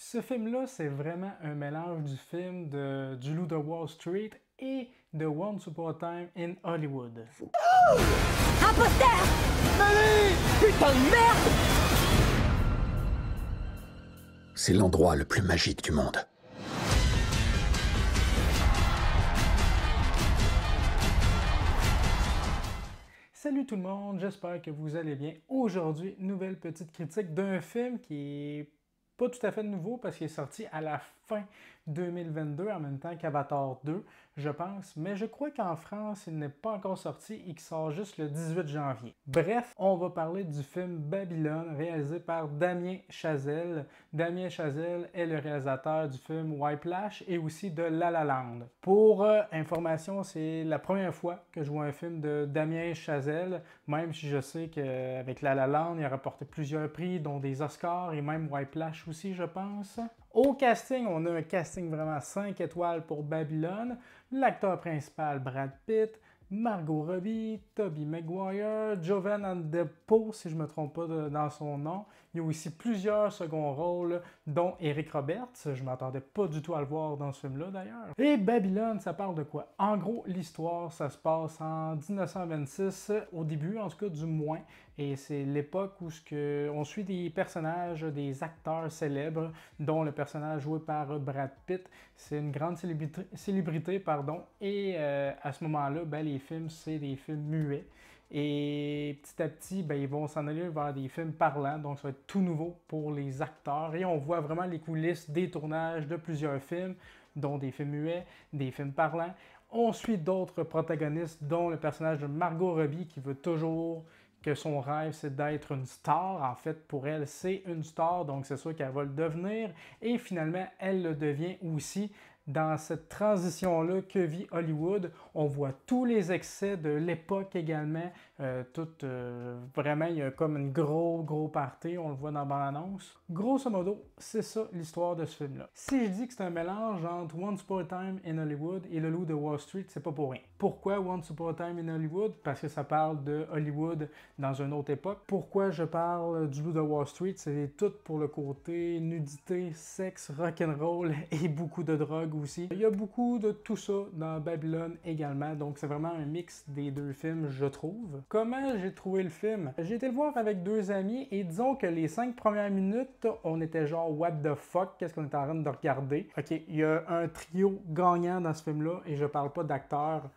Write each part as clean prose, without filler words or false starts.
Ce film-là, c'est vraiment un mélange du film du Loup de Wall Street et de Once Upon a Time in Hollywood. Imposteur! Putain de merde! C'est l'endroit le plus magique du monde. Salut tout le monde, j'espère que vous allez bien. Aujourd'hui, nouvelle petite critique d'un film qui est pas tout à fait nouveau parce qu'il est sorti à la fin 2022 en même temps qu'Avatar 2, je pense, mais je crois qu'en France, il n'est pas encore sorti et qu'il sort juste le 18 janvier. Bref, on va parler du film Babylone réalisé par Damien Chazelle. Damien Chazelle est le réalisateur du film Whiplash et aussi de La La Land. Pour information, c'est la première fois que je vois un film de Damien Chazelle, même si je sais qu'avec La La Land, il a remporté plusieurs prix, dont des Oscars et même Whiplash aussi, je pense. Au casting, on a un casting vraiment 5 étoiles pour Babylone. L'acteur principal, Brad Pitt, Margot Robbie, Tobey Maguire, Jovan Adepo, si je ne me trompe pas dans son nom. Il y a aussi plusieurs seconds rôles, dont Eric Roberts. Je ne m'attendais pas du tout à le voir dans ce film-là, d'ailleurs. Et Babylone, ça parle de quoi? En gros, l'histoire, ça se passe en 1926, au début, en tout cas, du moins. Et c'est l'époque où on suit des personnages, des acteurs célèbres, dont le personnage joué par Brad Pitt. C'est une grande célébrité, pardon. Et à ce moment-là, les films, c'est des films muets. Et petit à petit, ils vont s'en aller vers des films parlants. Donc, ça va être tout nouveau pour les acteurs. Et on voit vraiment les coulisses des tournages de plusieurs films, dont des films muets, des films parlants. On suit d'autres protagonistes, dont le personnage de Margot Robbie, qui veut toujours que son rêve, c'est d'être une star. En fait, pour elle, c'est une star, donc c'est sûr qu'elle va le devenir. Et finalement, elle le devient aussi. Dans cette transition-là que vit Hollywood, on voit tous les excès de l'époque également. Vraiment, il y a comme une gros party, on le voit dans la bande-annonce. Grosso modo, c'est ça l'histoire de ce film-là. Si je dis que c'est un mélange entre Once Upon a Time in Hollywood et Le Loup de Wall Street, c'est pas pour rien. Pourquoi Once Upon a Time in Hollywood? Parce que ça parle de Hollywood dans une autre époque. Pourquoi je parle du Loup de Wall Street? C'est tout pour le côté nudité, sexe, rock'n'roll et beaucoup de drogue aussi. Il y a beaucoup de tout ça dans Babylone également, donc c'est vraiment un mix des deux films, je trouve. Comment j'ai trouvé le film? J'ai été le voir avec deux amis et disons que les 5 premières minutes, on était genre what the fuck, qu'est-ce qu'on est en train de regarder? Ok, il y a un trio gagnant dans ce film-là et je parle pas d'acteurs.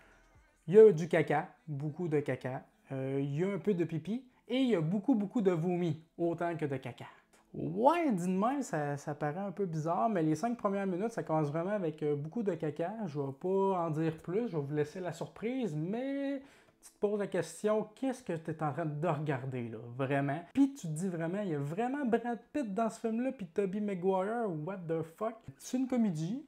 Il y a du caca, beaucoup de caca. Il y a un peu de pipi et il y a beaucoup de vomi, autant que de caca. Ouais, dit de même, ça paraît un peu bizarre, mais les 5 premières minutes, ça commence vraiment avec beaucoup de caca. Je vais pas en dire plus, je vais vous laisser la surprise, mais tu te poses la question, qu'est-ce que tu es en train de regarder, là, vraiment? Puis tu te dis vraiment, il y a vraiment Brad Pitt dans ce film-là, puis Tobey Maguire, what the fuck? C'est une comédie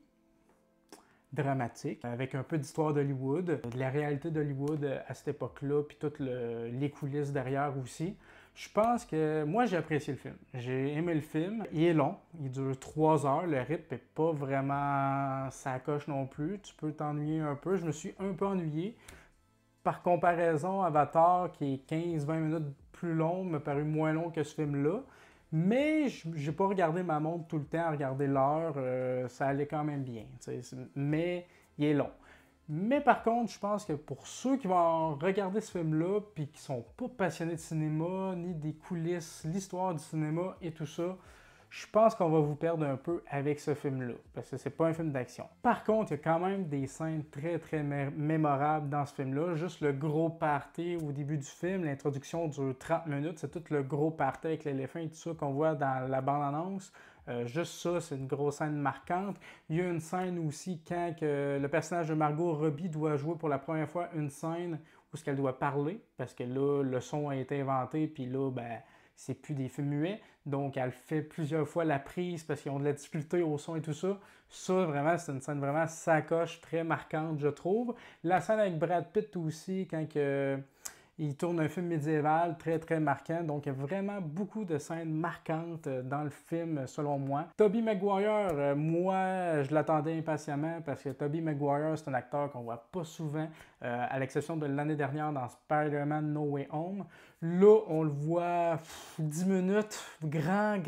dramatique, avec un peu d'histoire d'Hollywood, de la réalité d'Hollywood à cette époque-là, puis toutes les coulisses derrière aussi. Je pense que moi j'ai apprécié le film. J'ai aimé le film. Il est long, il dure 3 heures, le rythme n'est pas vraiment sacoche non plus. Tu peux t'ennuyer un peu. Je me suis un peu ennuyé. Par comparaison, Avatar, qui est 15-20 minutes plus long, m'a paru moins long que ce film-là. Mais j'ai pas regardé ma montre tout le temps à regarder l'heure, ça allait quand même bien. Mais il est long. Mais par contre, je pense que pour ceux qui vont regarder ce film-là puis qui sont pas passionnés de cinéma, ni des coulisses, l'histoire du cinéma et tout ça, je pense qu'on va vous perdre un peu avec ce film-là, parce que c'est pas un film d'action. Par contre, il y a quand même des scènes très mémorables dans ce film-là. Juste le gros party au début du film, l'introduction dure 30 minutes, c'est tout le gros party avec l'éléphant et tout ça qu'on voit dans la bande-annonce. Juste ça, c'est une grosse scène marquante. Il y a une scène aussi quand le personnage de Margot Robbie doit jouer pour la première fois une scène où elle doit parler, parce que là, le son a été inventé, puis là, c'est plus des films muets. Donc, elle fait plusieurs fois la prise parce qu'ils ont de la difficulté au son et tout ça. Ça, vraiment, c'est une scène vraiment sacoche, très marquante, je trouve. La scène avec Brad Pitt aussi, quand Il tourne un film médiéval très très marquant, donc il y a vraiment beaucoup de scènes marquantes dans le film selon moi. Tobey Maguire, moi je l'attendais impatiemment parce que Tobey Maguire c'est un acteur qu'on voit pas souvent, à l'exception de l'année dernière dans Spider-Man No Way Home. Là on le voit 10 minutes, grand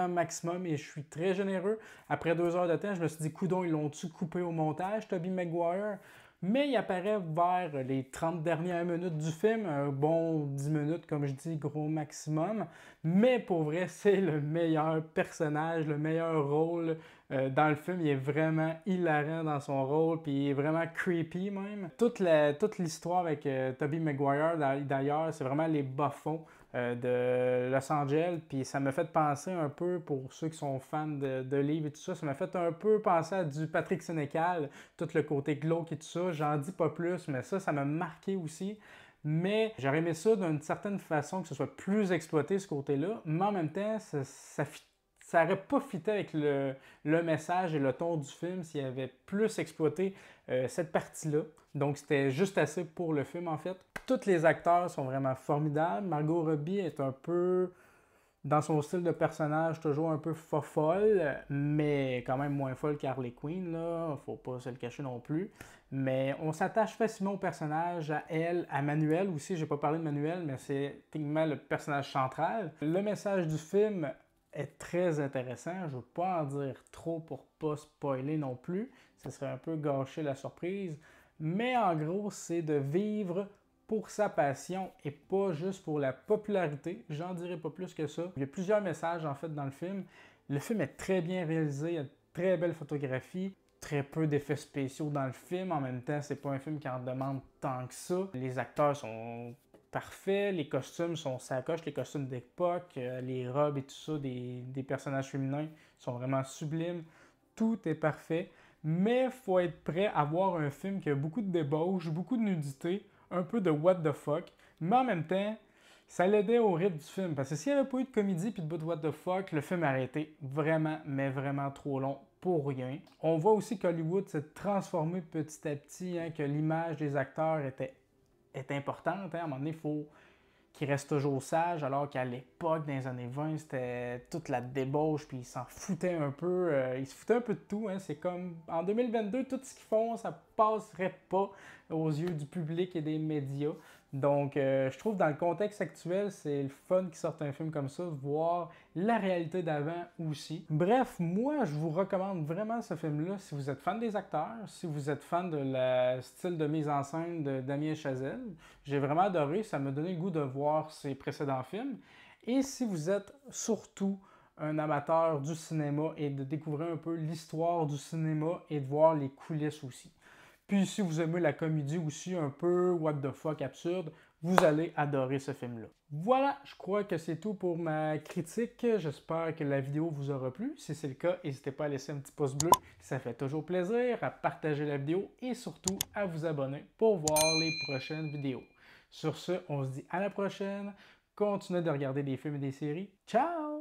maximum, et je suis très généreux. Après 2 heures de temps, je me suis dit coudonc, ils l'ont-tu coupé au montage, Tobey Maguire? Mais il apparaît vers les 30 dernières minutes du film, un bon 10 minutes, comme je dis, gros maximum. Mais pour vrai, c'est le meilleur personnage, le meilleur rôle dans le film. Il est vraiment hilarant dans son rôle, puis il est vraiment creepy même. Toute l'histoire avec Tobey Maguire, d'ailleurs, c'est vraiment les bas-fonds de Los Angeles, puis ça m'a fait penser un peu, pour ceux qui sont fans de livres et tout ça, ça m'a fait un peu penser à du Patrick Sénécal, tout le côté glauque et tout ça. J'en dis pas plus, mais ça m'a marqué aussi. Mais j'aurais aimé ça d'une certaine façon, que ce soit plus exploité ce côté-là, mais en même temps, ça n'aurait pas fité avec le message et le ton du film s'il avait plus exploité cette partie-là. Donc c'était juste assez pour le film en fait. Tous les acteurs sont vraiment formidables. Margot Robbie est un peu dans son style de personnage, toujours un peu folle, mais quand même moins folle qu'Harley Quinn, là. Faut pas se le cacher non plus. Mais on s'attache facilement au personnage, à elle, à Manuel aussi. J'ai pas parlé de Manuel, mais c'est techniquement le personnage central. Le message du film est très intéressant. Je veux pas en dire trop pour pas spoiler non plus. Ce serait un peu gâcher la surprise. Mais en gros, c'est de vivre pour sa passion et pas juste pour la popularité. J'en dirai pas plus que ça. Il y a plusieurs messages en fait dans le film. Le film est très bien réalisé, il y a de très belles photographies, très peu d'effets spéciaux dans le film. En même temps, c'est pas un film qui en demande tant que ça. Les acteurs sont parfaits, les costumes sont sacoches, les costumes d'époque, les robes et tout ça des personnages féminins sont vraiment sublimes. Tout est parfait, mais il faut être prêt à voir un film qui a beaucoup de débauche, beaucoup de nudité, un peu de what the fuck, mais en même temps, ça l'aidait au rythme du film. Parce que s'il n'y avait pas eu de comédie puis de bout de what the fuck, le film aurait été vraiment, mais vraiment trop long pour rien. On voit aussi qu'Hollywood s'est transformé petit à petit, hein, que l'image des acteurs est importante. Hein. À un moment donné, il faut qu'ils restent toujours sages, alors qu'à l'époque, dans les années 20, c'était toute la débauche, puis ils s'en foutaient un peu. Ils se foutaient un peu de tout. Hein. C'est comme, en 2022, tout ce qu'ils font, ça passerait pas aux yeux du public et des médias. Donc, je trouve dans le contexte actuel, c'est le fun qu'ils sortent un film comme ça, voir la réalité d'avant aussi. Bref, moi, je vous recommande vraiment ce film-là si vous êtes fan des acteurs, si vous êtes fan de la style de mise en scène de Damien Chazelle. J'ai vraiment adoré, ça m'a donné le goût de voir ses précédents films. Et si vous êtes surtout un amateur du cinéma et de découvrir un peu l'histoire du cinéma et de voir les coulisses aussi. Puis si vous aimez la comédie aussi un peu what the fuck absurde, vous allez adorer ce film-là. Voilà, je crois que c'est tout pour ma critique. J'espère que la vidéo vous aura plu. Si c'est le cas, n'hésitez pas à laisser un petit pouce bleu. Ça fait toujours plaisir, à partager la vidéo et surtout à vous abonner pour voir les prochaines vidéos. Sur ce, on se dit à la prochaine. Continuez de regarder des films et des séries. Ciao!